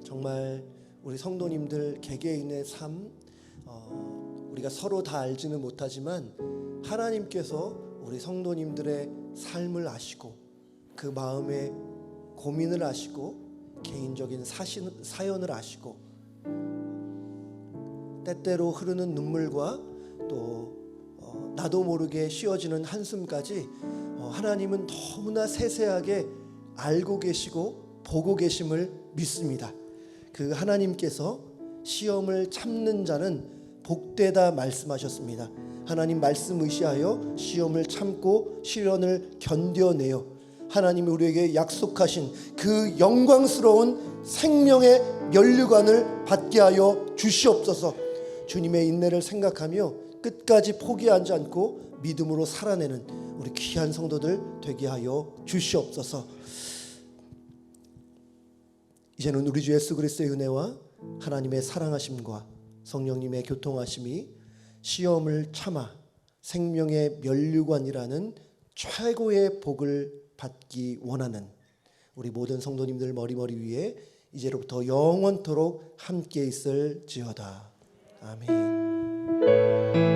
정말 우리 성도님들 개개인의 삶, 우리가 서로 다 알지는 못하지만 하나님께서 우리 성도님들의 삶을 아시고 그 마음의 고민을 아시고 개인적인 사연을 아시고 때때로 흐르는 눈물과 또 나도 모르게 쉬어지는 한숨까지 하나님은 너무나 세세하게 알고 계시고 보고 계심을 믿습니다. 그 하나님께서 시험을 참는 자는 복되다 말씀하셨습니다. 하나님 말씀 의시하여 시험을 참고 시련을 견뎌내요 하나님이 우리에게 약속하신 그 영광스러운 생명의 면류관을 받게 하여 주시옵소서. 주님의 인내를 생각하며 끝까지 포기하지 않고 믿음으로 살아내는 우리 귀한 성도들 되게 하여 주시옵소서. 이제는 우리 주 예수 그리스도의 은혜와 하나님의 사랑하심과 성령님의 교통하심이 시험을 참아 생명의 면류관이라는 최고의 복을 받기 원하는 우리 모든 성도님들 머리 위에 이제로부터 영원토록 함께 있을지어다. 아멘.